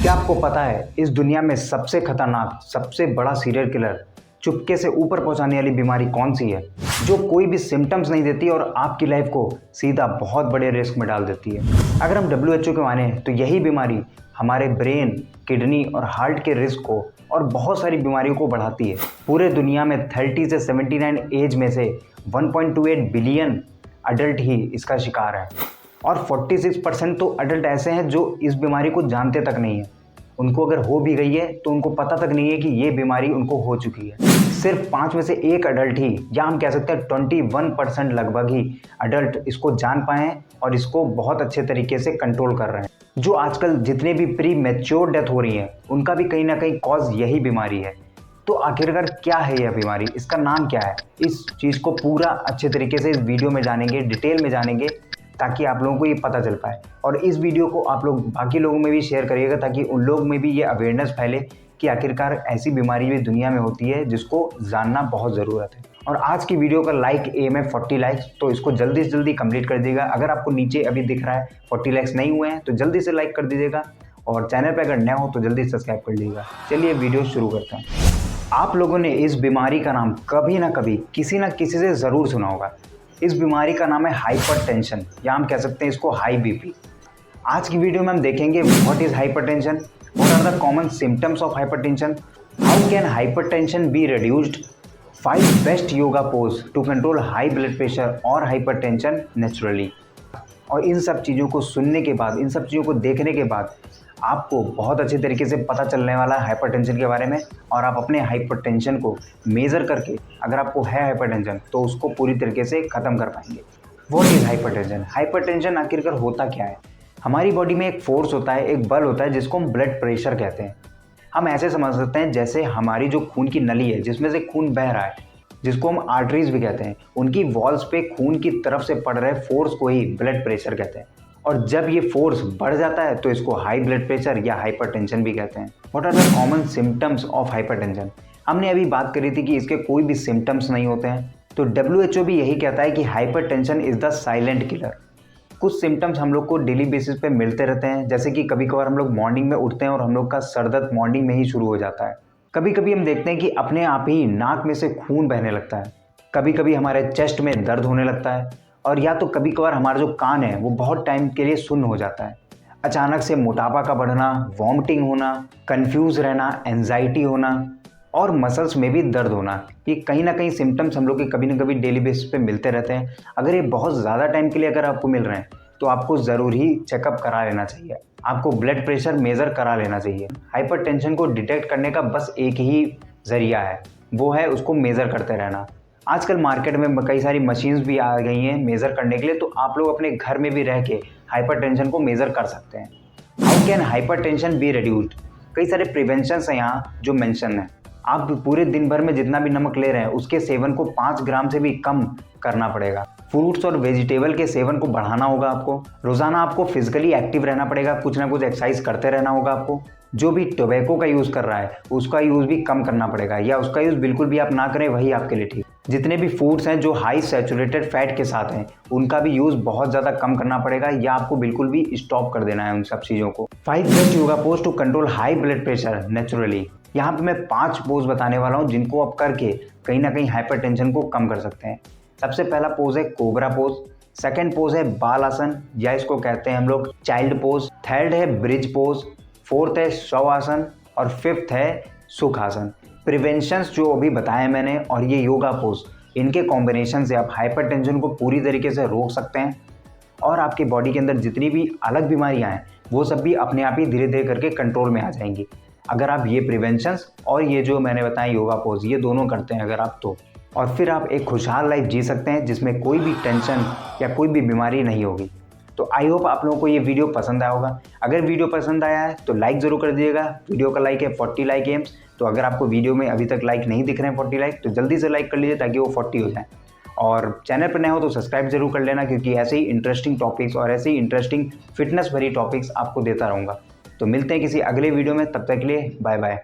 क्या आपको पता है इस दुनिया में सबसे खतरनाक सबसे बड़ा सीरियल किलर चुपके से ऊपर पहुंचाने वाली बीमारी कौन सी है, जो कोई भी सिम्टम्स नहीं देती और आपकी लाइफ को सीधा बहुत बड़े रिस्क में डाल देती है। अगर हम WHO के माने तो यही बीमारी हमारे ब्रेन, किडनी और हार्ट के रिस्क को और बहुत सारी बीमारियों को बढ़ाती है। पूरे दुनिया में 30 से 79 एज में से 1.28 बिलियन अडल्ट ही इसका शिकार है और 46% तो अडल्ट ऐसे हैं जो इस बीमारी को जानते तक नहीं है। उनको अगर हो भी गई है तो उनको पता तक नहीं है कि ये बीमारी उनको हो चुकी है। सिर्फ 5 में से 1 अडल्ट ही, या हम कह सकते हैं 21% लगभग ही अडल्ट इसको जान पाए हैं और इसको बहुत अच्छे तरीके से कंट्रोल कर रहे हैं। जो आजकल जितने भी प्री मैच्योर डेथ हो रही हैं उनका भी कहीं ना कहीं कॉज यही बीमारी है। तो आखिरकार क्या है यह बीमारी, इसका नाम क्या है, इस चीज़ को पूरा अच्छे तरीके से इस वीडियो में जानेंगे, डिटेल में जानेंगे, ताकि आप लोगों को ये पता चल पाए। और इस वीडियो को आप लोग बाकी लोगों में भी शेयर करिएगा ताकि उन लोग में भी ये अवेयरनेस फैले कि आखिरकार ऐसी बीमारी भी दुनिया में होती है जिसको जानना बहुत ज़रूरत है। और आज की वीडियो का लाइक एम है 40 लाइक्स, तो इसको जल्दी से जल्दी कंप्लीट कर दीजिएगा। अगर आपको नीचे अभी दिख रहा है 40 लाइक्स नहीं हुए हैं तो जल्दी से लाइक कर दीजिएगा और चैनल पर अगर नया हो तो जल्दी सब्सक्राइब कर लीजिएगा। चलिए वीडियो शुरू करते हैं। आप लोगों ने इस बीमारी का नाम कभी ना कभी किसी न किसी से ज़रूर सुना होगा। इस बीमारी का नाम है हाइपरटेंशन, या हम कह सकते हैं इसको हाई बीपी। आज की वीडियो में हम देखेंगे what is hypertension, what are the common symptoms of hypertension, how can hypertension be reduced, 5 best yoga pose to control high blood pressure और हाइपरटेंशन नेचुरली। और इन सब चीज़ों को सुनने के बाद, इन सब चीज़ों को देखने के बाद आपको बहुत अच्छे तरीके से पता चलने वाला है हाइपरटेंशन के बारे में, और आप अपने हाइपरटेंशन को मेज़र करके अगर आपको है हाइपरटेंशन तो उसको पूरी तरीके से ख़त्म कर पाएंगे। What is hypertension? हाइपरटेंशन आखिरकार होता क्या है? हमारी बॉडी में एक फोर्स होता है, एक बल होता है जिसको हम ब्लड प्रेशर कहते हैं। हम ऐसे समझ सकते हैं जैसे हमारी जो खून की नली है जिसमें से खून बह रहा है, जिसको हम आर्टरीज भी कहते हैं, उनकी वॉल्स पे खून की तरफ से पड़ रहे फोर्स को ही ब्लड प्रेशर कहते हैं। और जब ये फोर्स बढ़ जाता है तो इसको हाई ब्लड प्रेशर या हाइपरटेंशन भी कहते हैं। What are the common symptoms of hypertension? हमने अभी बात करी थी कि इसके कोई भी सिम्टम्स नहीं होते हैं, तो WHO भी यही कहता है कि hypertension is the silent killer. कुछ सिम्टम्स हम लोग को डेली बेसिस पे मिलते रहते हैं, जैसे कि कभी कभार हम लोग मॉर्निंग में उठते हैं और हम लोग का सर दर्द मॉर्निंग में ही शुरू हो जाता है। कभी कभी हम देखते हैं कि अपने आप ही नाक में से खून बहने लगता है। कभी कभी हमारे चेस्ट में दर्द होने लगता है, और या तो कभी कभार हमारा जो कान है वो बहुत टाइम के लिए सुन्न हो जाता है। अचानक से मोटापा का बढ़ना, वॉमिटिंग होना, कंफ्यूज रहना, एंजाइटी होना और मसल्स में भी दर्द होना, ये कहीं ना कहीं सिम्टम्स हम लोग के कभी ना कभी डेली बेसिस पे मिलते रहते हैं। अगर ये बहुत ज़्यादा टाइम के लिए अगर आपको मिल रहे हैं तो आपको ज़रूर ही चेकअप करा लेना चाहिए, आपको ब्लड प्रेशर मेज़र करा लेना चाहिए। हाइपरटेंशन को डिटेक्ट करने का बस एक ही ज़रिया है, वो है उसको मेज़र करते रहना। आजकल मार्केट में कई सारी मशीन्स भी आ गई हैं मेज़र करने के लिए, तो आप लोग अपने घर में भी रह के हाइपरटेंशन को मेज़र कर सकते हैं। How can hypertension be reduced? कई सारे प्रिवेंशंस हैं यहाँ जो मेंशन है। आप पूरे दिन भर में जितना भी नमक ले रहे हैं उसके सेवन को 5 ग्राम से भी कम करना पड़ेगा। फ्रूट्स और वेजिटेबल के सेवन को बढ़ाना होगा आपको। रोज़ाना आपको फिजिकली एक्टिव रहना पड़ेगा, कुछ ना कुछ एक्सरसाइज करते रहना होगा आपको। जो भी टोबैको का यूज़ कर रहा है उसका यूज़ भी कम करना पड़ेगा, या उसका यूज़ बिल्कुल भी आप ना करें, वही आपके लिए ठीक। जितने भी फूड्स हैं जो हाई सैचुरेटेड फैट के साथ हैं उनका भी यूज़ बहुत ज़्यादा कम करना पड़ेगा, या आपको बिल्कुल भी स्टॉप कर देना है उन सब चीज़ों को। 5 best yoga pose to control high blood pressure naturally. यहाँ पे मैं 5 पोज बताने वाला हूँ जिनको आप करके कहीं ना कहीं हाइपरटेंशन को कम कर सकते हैं। सबसे पहला पोज है कोबरा पोज, सेकंड पोज है बाल आसन, या इसको कहते हैं हम लोग चाइल्ड पोज, थर्ड है ब्रिज पोज, फोर्थ है शव आसन और फिफ्थ है सुख आसन। प्रिवेंशंस जो अभी बताए मैंने और ये योगा पोज, इनके कॉम्बिनेशन से आप हाइपरटेंशन को पूरी तरीके से रोक सकते हैं, और आपकी बॉडी के अंदर जितनी भी अलग बीमारियां हैं वो सब भी अपने आप ही धीरे धीरे करके कंट्रोल में आ जाएंगी अगर आप ये प्रिवेंशंस और ये जो मैंने बताया योगा पोज, ये दोनों करते हैं अगर आप तो। और फिर आप एक खुशहाल लाइफ जी सकते हैं जिसमें कोई भी टेंशन या कोई भी बीमारी नहीं होगी। तो आई होप आप लोगों को ये वीडियो पसंद आया होगा। अगर वीडियो पसंद आया है तो लाइक ज़रूर कर दीजिएगा। वीडियो का लाइक है 40 लाइक एम्स, तो अगर आपको वीडियो में अभी तक लाइक नहीं दिख रहे हैं 40 लाइक, तो जल्दी से लाइक कर लीजिए ताकि वो 40 हो जाए। और चैनल पर नए हो तो सब्सक्राइब जरूर कर लेना, क्योंकि ऐसे ही इंटरेस्टिंग टॉपिक्स और ऐसे ही इंटरेस्टिंग फिटनेस भरी टॉपिक्स आपको देता रहूँगा। तो मिलते हैं किसी अगले वीडियो में, तब तक के लिए बाय बाय।